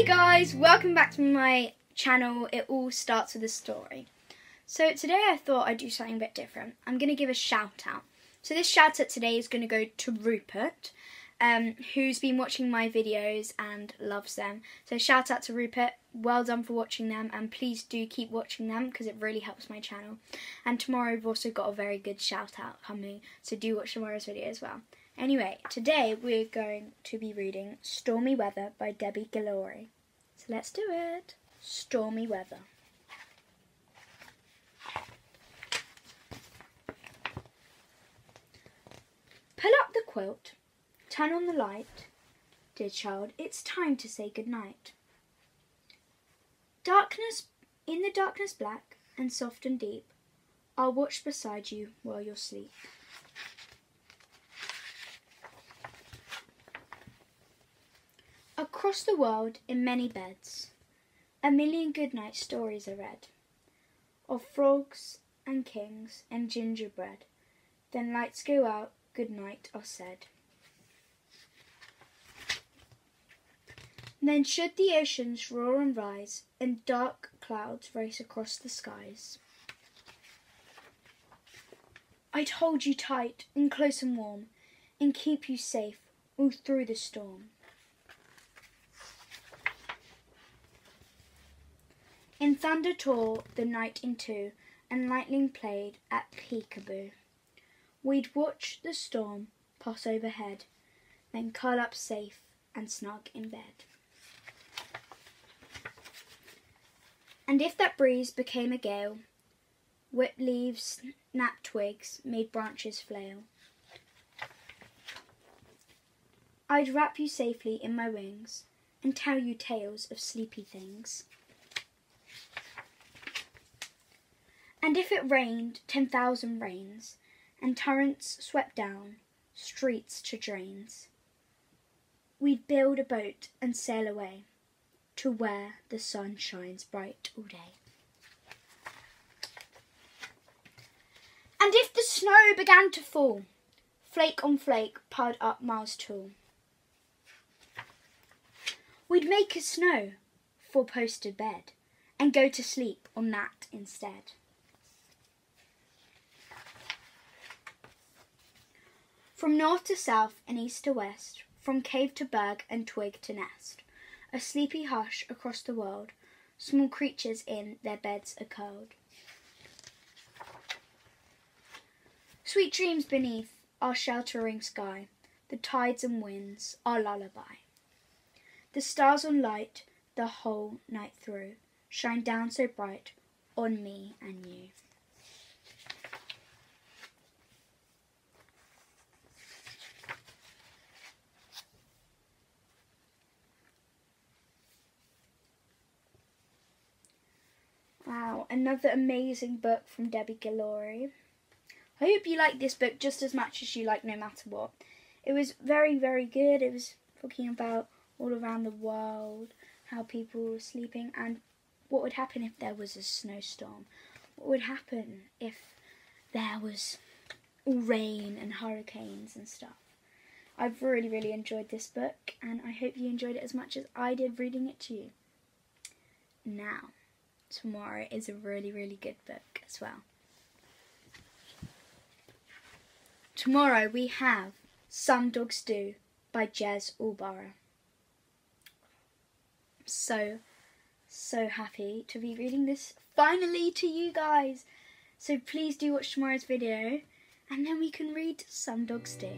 Hey guys, welcome back to my channel. It all starts with a story. So today I thought I'd do something a bit different. I'm going to give a shout out. So this shout out today is going to go to Rupert, who's been watching my videos and loves them. So shout out to Rupert, well done for watching them, and please do keep watching them because it really helps my channel. And tomorrow we've also got a very good shout out coming, so do watch tomorrow's video as well. Anyway, today we're going to be reading Stormy Weather by Debi Gliori. So let's do it. Stormy Weather. Pull up the quilt, turn on the light. Dear child, it's time to say goodnight. Darkness, in the darkness black and soft and deep, I'll watch beside you while you sleep. Across the world, in many beds, a million goodnight stories are read, of frogs and kings and gingerbread. Then lights go out, goodnight are said. Then should the oceans roar and rise, and dark clouds race across the skies, I'd hold you tight and close and warm, and keep you safe all through the storm. In thunder tore the night in two, and lightning played at peekaboo. We'd watch the storm pass overhead, then curl up safe and snug in bed. And if that breeze became a gale, whipped leaves, snapped twigs, made branches flail, I'd wrap you safely in my wings and tell you tales of sleepy things. And if it rained 10,000 rains, and torrents swept down streets to drains, we'd build a boat and sail away to where the sun shines bright all day. And if the snow began to fall, flake on flake piled up miles tall, we'd make a snow four-posted bed and go to sleep on that instead. From north to south and east to west, from cave to berg and twig to nest, a sleepy hush across the world, small creatures in their beds are curled. Sweet dreams beneath our sheltering sky, the tides and winds our lullaby. The stars on light the whole night through shine down so bright on me and you. Wow, another amazing book from Debi Gliori. I hope you like this book just as much as you like No Matter What. It was very, very good. It was talking about all around the world, how people were sleeping, and what would happen if there was a snowstorm. What would happen if there was all rain and hurricanes and stuff. I've really, really enjoyed this book, and I hope you enjoyed it as much as I did reading it to you. Now, tomorrow is a really, really good book as well. Tomorrow we have Some Dogs Do by Jez Alborough. So happy to be reading this finally to you guys. So please do watch tomorrow's video, and then we can read Some Dogs Do.